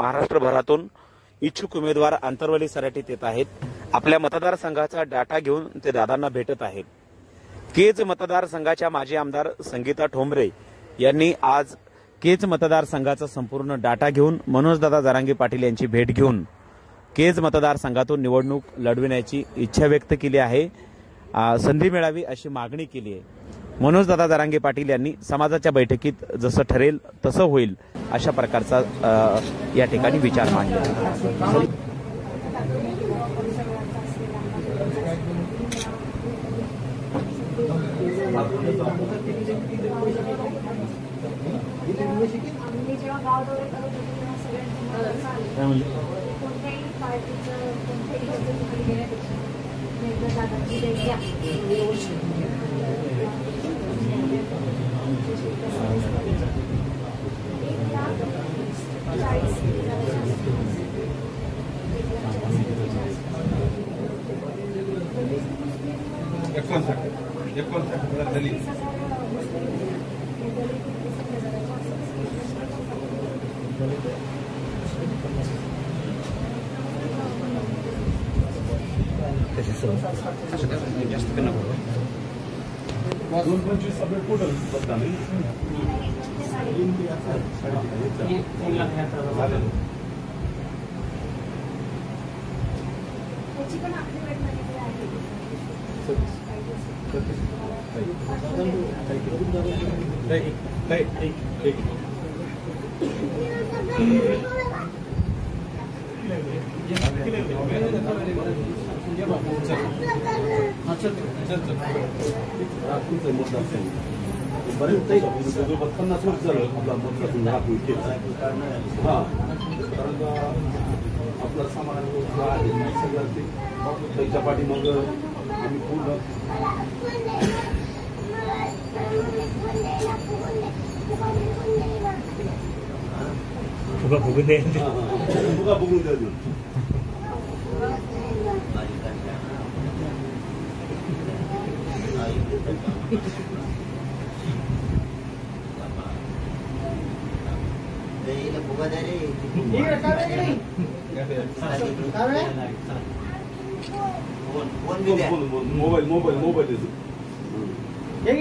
महाराष्ट्रभरातून इच्छुक उमेदवार आंतरवली सराटीत येत आहेत। आपल्या मतदारसंघाचा डाटा घेऊन ते दादांना भेटत आहेत। केज मतदारसंघाच्या माजी आमदार संगीता ठोंबरे यांनी आज केज मतदारसंघाचा संपूर्ण डाटा घेऊन मनोजदादा जरांगे पाटील यांची भेट घेऊन केज मतदारसंघातून निवडणूक लढविण्याची इच्छा व्यक्त केली आहे। संधी मिळावी अशी मागणी केली आहे। मनोजदादा जरांगे पाटील यांनी समाजाच्या बैठकीत जसं ठरेल तसं होईल अशा प्रकारचा या ठिकाणी विचार मांडला। आपला सामान त्याच्या पाठीमाग आम्ही पूर्ण फुगा फुगून द्यायचं फुगा फुगून द्यायचं मोबाईल मोबाईल मोबाईल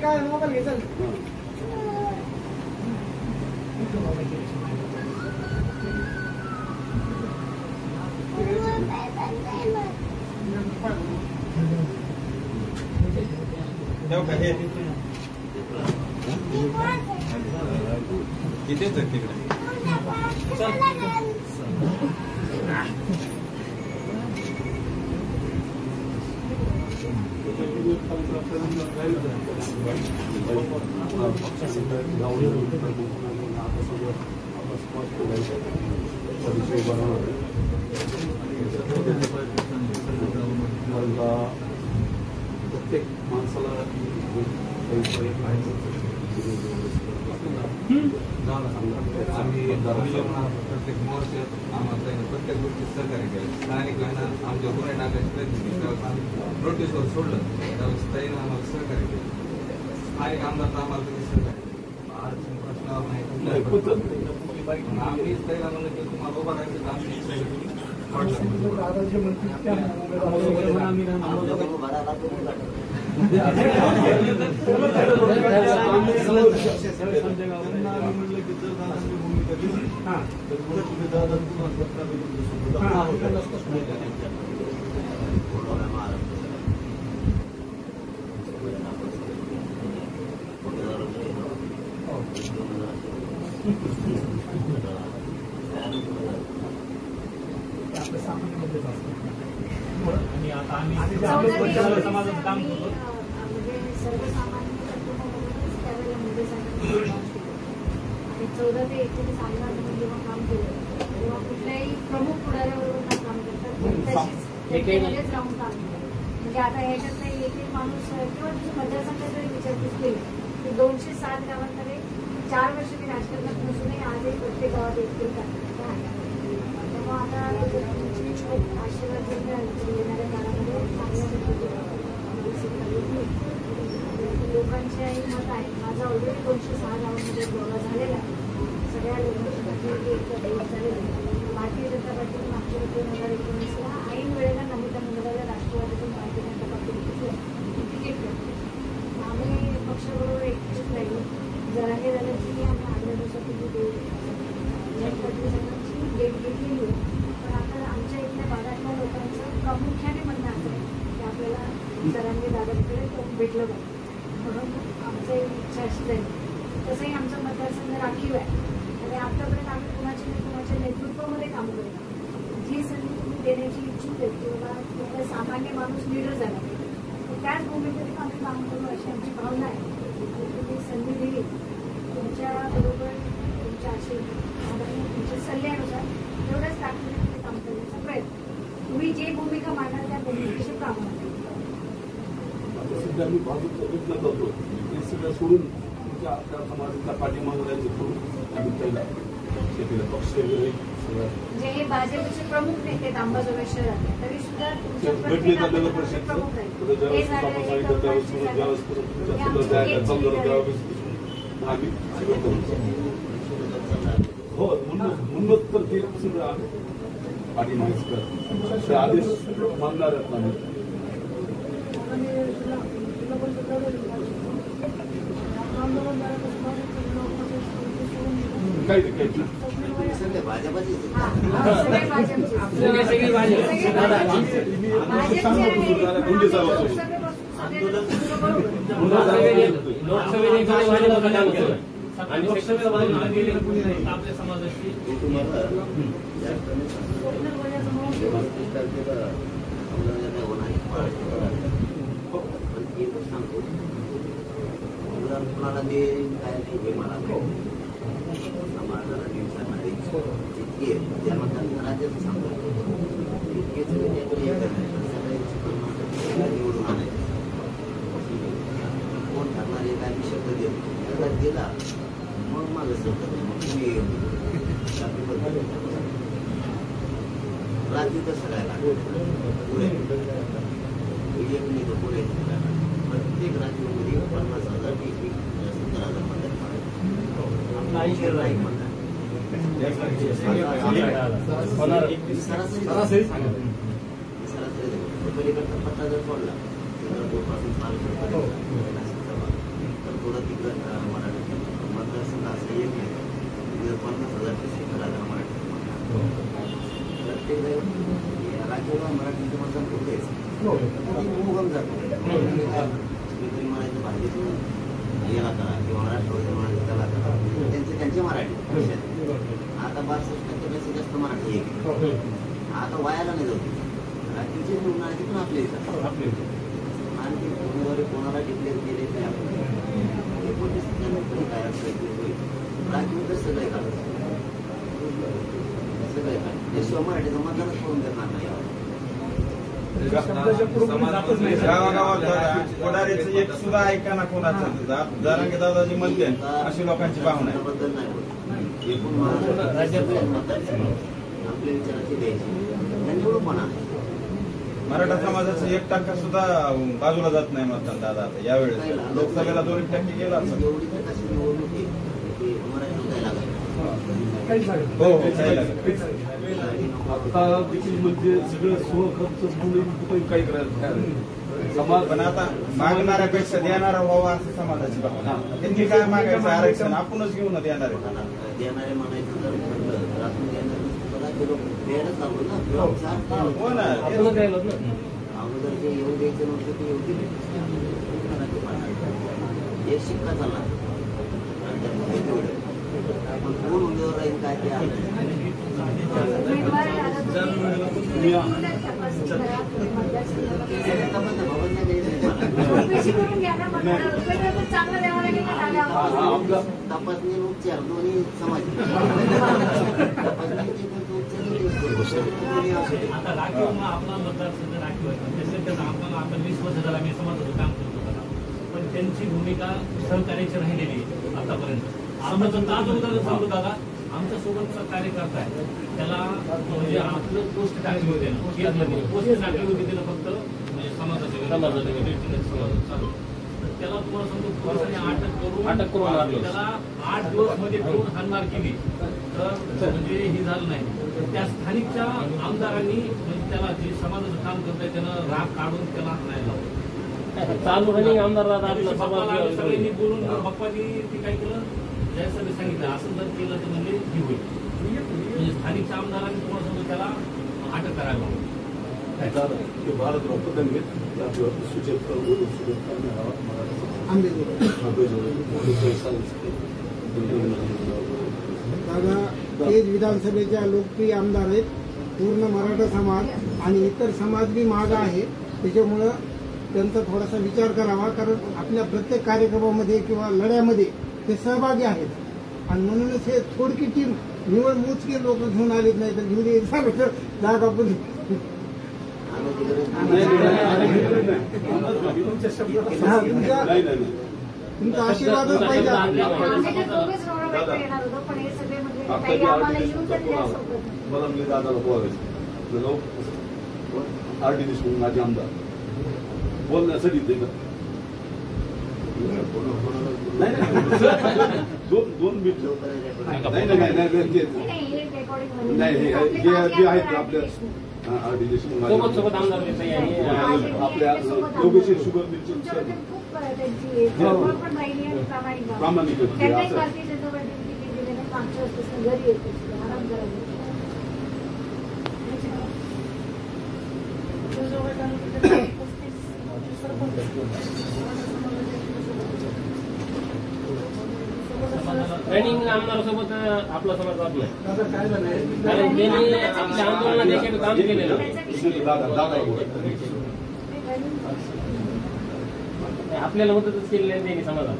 काय मोबाईल घे चल किती तिकडे प्रत्येक माणसाला आम्ही प्रत्येक मोर्चात आम्हाला प्रत्येक गोष्टी सहकार्य केलं। स्थानिकांना आमच्या गुन्हे टाकायचे प्रयत्न केले, त्यावेळेस आम्ही नोटीसवर सोडलं, त्यावेळेस ताईनं आम्हाला सहकार्य केलं। स्थानिक आमदार तर आम्हाला कधी सहकार्य अडचण प्रश्नावर नाही, आम्ही ताईला म्हणलं की तुम्हाला उभा राहायचं आम्ही समाजाचं काम करतो। आणि 14 ते 31 सालामध्ये जेव्हा काम केलं तेव्हा कुठल्याही प्रमुख पुढाऱ्याबरोबर काम करतात त्याच्यामध्येच राहून काम केलं। म्हणजे आता ह्याच्यात नाही एक माणूस किंवा तुझ्या मतदारसंघात जरी विचारपूस केली की 207 गावांमध्ये 4 वर्ष मी राजकारणात नसूनही आजही प्रत्येक गावात एकटे कार्यकर्ता आहे। तेव्हा आता आशीर्वाद येणाऱ्या काळामध्ये लोकांचेही मत आहे। माझा ऑलरेडी 206 गावांमध्ये दौरा झालेला आहे। सगळ्या लोकांची झालेली जनता पार्टीने मागच्या 2019ला ऐन वेळेला नमिता मुंदडा राष्ट्रवादीतून भारतीय जनता पार्टीने तिकीट घेतलं. आम्ही पक्षाबरोबर एकत्रित राहिलो. जरांगे दादाची आम्ही 8 दिवसापूर्वी डेट घेतलेली होती. पण आता आमच्या इथल्या भागातल्या लोकांचं प्रामुख्याने म्हणणं असं आहे की आपल्याला जरांगे दादाकडे भेटलं पाहिजे. म्हणून आमचं एक इच्छा अशी झाली. तसंही आमचा मतदारसंघ राखीव आहे आणि आतापर्यंत आम्ही कुणाच्या नेतृत्वामध्ये काम करतो. जी संधी तुम्ही देण्याची इच्छुक आहे किंवा तुमचा सामान्य माणूस लीडर झाला तर त्याच भूमिकेत आम्ही काम करू अशी आमची भावना आहे. तुम्ही संधी दिली तुमच्याबरोबर तुमच्या आशीर्वाद आणि तुमच्या सल्ल्यानुसार तेवढ्याच ताकदीने काम करण्याचा प्रयत्न. तुम्ही जी भूमिका मांडाल त्या भूमिकेशी काम सध्या आम्ही भाजपचा प्रयत्न करतो. ते सगळं सोडून तुमच्या आपल्या समाजाच्या पाठीमागे जायचं करून आम्ही त्याला शेतीला पक्ष वगैरे सगळं म्हणजे हे भाजपचे प्रमुख नेते आहेत अंबाजोगाई शहरात तरी सुद्धा तुमच्या भेटले प्रत्येक तर नगर आंदोलनाचे परिषदचं प्रमुख आहेत. पुढे हे ज्यावेळेस झालं, आपण हे सांगितलं त्यावेळेस कळपाची झालं. ज्यावेळेस तुमच्या हे सगळं आमचं त्या एक समजा जिल्हा आहे. त्यावेळेस आम्ही सगळं करू. हो म्हणूनच तर ते सगळं आम्ही पाठीमागे सगळं ते आदेश मानणार आहेत आम्ही. काही नाही. सगळे भाजपचे. सगळे भाजपचे. भाजपचे आहे. मुंडे साहेबांसोबत. आणि लोकसभेला आपल्या समाजाशी कुणाला ते काय नाही हे मला समाजाला दिवसांना जितके ज्यांना त्यांना राज्याचं सांगतो तितकेच निवडून आणायचं. कोण ठरणारे काय मी शब्द देतो दिला मग माझं शब्द तुम्ही रात्री तर सगळ्याला पुढे पुढे प्रत्येक राज्यामध्ये 50,000 70,000 मतदार सरासरी पलीकडचा पत्ता जर सोडला पासून तर थोडं तिकडं मराठी मतदारसंघ असं एक नाही. 50,000 ते 70,000 मराठी प्रत्येक राज्याला मराठीचं मतदान कुठे मुगम जातो. तुम्ही म्हणायचं भाजपून याला करा किंवा मराठवाड्यात म्हणायचं त्याला करा त्यांचे मराठी. आता 62% जास्त मराठी आहे. आता वायाला नाही जाऊ रात्रीचे निवडून आले पण आपले येतात आणि ते उमेदवारी कोणाला डिक्लेअर केले ते आपण 29 काय राखीव तर सगळे काढत सगळे काढ ते शिवाय मराठीचं मतदानच करून देणार नाही. गावागावात कोडारीचं एक सुद्धा ऐका ना कोणाचं जरांगे दादाजी म्हणते अशी लोकांची भावना आहे. बद्दल नाही होत एकूण आपल्या विचाराची द्यायची निवडून मराठा समाजाचं 1% सुद्धा बाजूला जात नाही मतदान दादा आता यावेळेस लोकसभेला 2% गेला असं. एवढी तर कशी निवडणूक आहे मराठी हो काही लागत. आता देखील म्हणजे सगळं स्वखर्च म्हणून काही करायचं समाज पण आता मागणाऱ्यापेक्षा देणारा व्हावा असं समाजाची भावना. त्यांनी काय मागायचं आरक्षण आपणच घेऊन देणार आहे. देणारे म्हणायचं जर ठरलं तर आपण द्यायला चालू ना. हो ना अगोदर जे येऊ द्यायचं नव्हतं ते येऊ दिले. हे शिक्का चालला पण कोण उमेदवार राहील काय ते तपासणी उपचार दोन्ही समाज आता राखीव आपला मतदारसंघ राखीव आहे. आपण 20 वर्ष झाला मी समाजाचं काम करतो पण त्यांची भूमिका सहकार्याची राहिलेली आतापर्यंत. समाजाचं ताज उदाहरण सांगतो दादा आमच्या सोबतचा कार्यकर्ता आहे त्याला म्हणजे आपलं पोस्ट टाकली होती पोस्ट टाकली होती त्याला फक्त म्हणजे समाजाच्या त्याला तुम्हाला सांगतो पोलिसांनी अटक करून त्याला 8 दिवस मध्ये घेऊन हाणमार केली. तर म्हणजे हे झालं नाही. तर त्या स्थानिकच्या आमदारांनी म्हणजे त्याला जे समाजाचं काम करताय त्यानं राग काढून त्याला आणायला लावलं. चालू रनिंग आमदार बाप्पाला आम्ही सगळ्यांनी बोलून बाप्पानी ते काय केलं जयसभेत सांगितलं असं जर केलं तर म्हणजे ही होईल. म्हणजे स्थानिकच्या आमदारांनी तुम्हाला समजा त्याला अटक करायला लावलं. भारतराव पतंगे सुचेत दादा तेज विधानसभेच्या लोकप्रिय आमदार आहेत. पूर्ण मराठा समाज आणि इतर समाज बी मागं आहे. त्याच्यामुळं त्यांचा थोडासा विचार करावा, कारण आपल्या प्रत्येक कार्यक्रमामध्ये किंवा लढ्यामध्ये ते सहभागी आहेत आणि म्हणूनच हे थोडकी टीम निवड मोजके लोक घेऊन आलेत, नाही तर घेऊन यायचं जागा पण तुमचा आशीर्वादच पाहिजे. मला मी दादाला बोलायचं आरटी देशमुख माझे आमदार बोलण्यासाठी ते दोन मिनिट नाही जे आहेत आपल्या आरटी देशमुख सोबत आमदार आपल्या योगेश शुगर मिलचे प्रामाणिक रनिंग आमदार सोबत आपला समाज जात नाही, कारण त्यांनी आपल्या आंदोलनात काम केलेलं. आपल्याला मदतच केली नाही त्यांनी समाजाला.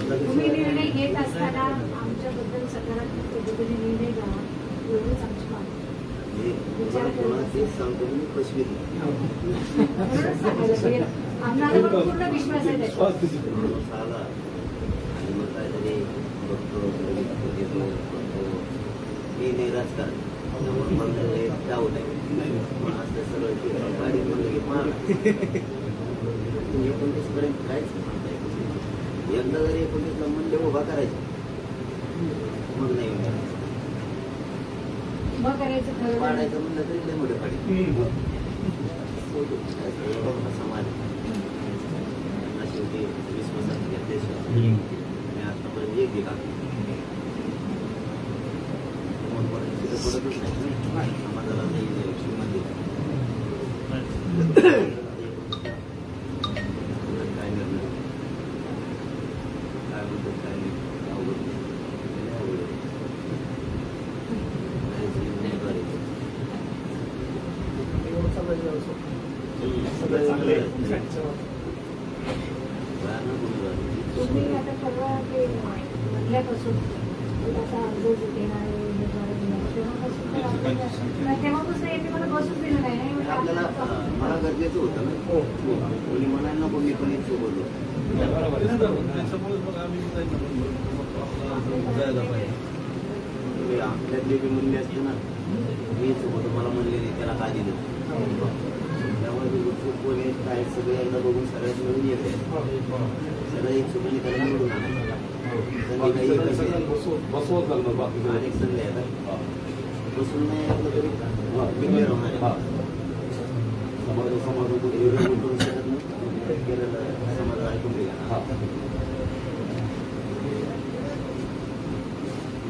तुम्ही निर्णय घेत असताना आमच्याबद्दल सकारात्मक पद्धतीने निर्णय घ्यावा एवढंच आमची मागणी. आम्हाला पूर्ण विश्वास आहे त्याच्यावर. एकदा जरी 19ला मूल्य उभा करायचं मग नाही उभं करायचं ठरवलं पाडायचं म्हणलं तरी लय मोठे पाडी समाज शेवटी विश्वासात घेतल्याशिवाय मी आतापर्यंत एक काम पडतच नाही समाजाला श्रीमंती काय निर्णय काय म्हणतो काय तुम्ही आता परवा ते म्हटल्यापासून आता अर्ज देणार तेव्हापासून यांनी मला बसून दिलं नाही. आपल्याला मला गरजेचं होतं ना, कोणी म्हणायला नको मी पण इच्छुक होतो. आपल्यातले बी मूल्य असते ना, मी इच्छुक होतो मला म्हणले नाही त्याला का दिलं. त्यामुळे उत्सुक कोणी काय सगळे एकदा बघून सगळ्यात मिळून येते. सगळ्या इच्छुकांनी त्याला निवडून आणायचं. अनेक संधी येतात बसून नाही आपलं तरी क्लिअर होणार. समाज करू शकत नाही केलेलं समाज ऐकून घ्या.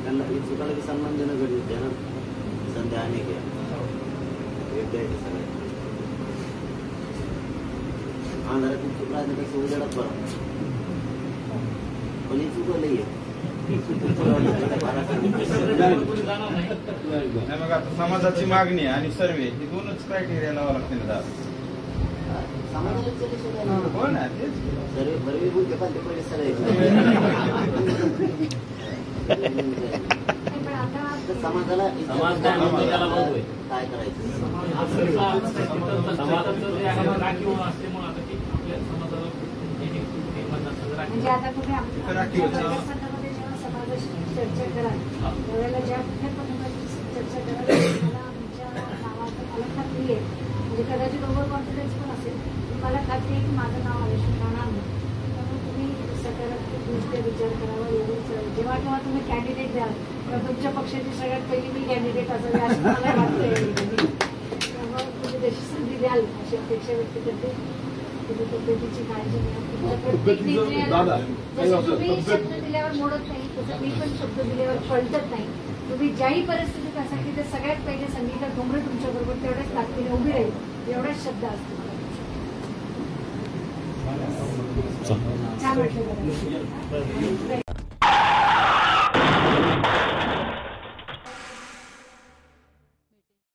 त्यांना इच्छुकाला बी सन्मान देणं गरजेचं आहे ना. संध्या अनेक आहे द्यायचे सगळे अंधारात इच्छुक राहण्यापेक्षा उजेडात बरं पण इच्छुक लई आहे. तुमचे सर्व कोणी जाणार नाही. नाही मग आता समाजाची मागणी आणि सर्वे हे दोनच क्रायटेरिया लावा लागते ना दादा. समाजाला हो ना तेच सर्व बरवी बोलते पण ते पहिले सगळे पण आता समाजाला समाज काय म्हणतो त्याला बघूय. काय करायचं समाजाचं जे आहे राखीव असल्यामुळे आता ते आपल्या समाजाला हे मतदारसंघ राखीव. म्हणजे आता तुम्ही आमच्या मतदारसंघामध्ये जेव्हा समाजाशी चर्चा कराल त्यावेळेला ज्या कुठल्या पद्धतीची चर्चा कराल मला आमच्या नावाचं मला खात्री आहे. म्हणजे कदाचित ओव्हर कॉन्फिडन्स पण असेल पण मला खात्री आहे की माझं नाव आल्याशिवाय राहणार नाही. त्यामुळे तुम्ही सकारात्मक दृष्ट्या विचार करावा. एवढंच जेव्हा केव्हा तुम्ही कॅन्डिडेट द्याल तेव्हा तुमच्या पक्षाची सगळ्यात पहिली मी कॅन्डिडेट असावी असं मला वाटतंय. तेव्हा तुम्ही तशी संधी द्याल अशी अपेक्षा व्यक्त करते. तुम्ही तब्येतीची काळजी घ्या. तुमच्या प्रत्येक निर्णयाला जसं तुम्ही शब्द दिल्यावर मोडत नाही तसं मी पण शब्द दिल्यावर पलटत नाही. तुम्ही ज्याही परिस्थितीत असाल की ते सगळ्यात पहिले संगीता ठोंबरे तुमच्या बरोबर तेवढ्याच ताकदीने उभी राहील एवढाच शब्द असतो. छान वाटलं.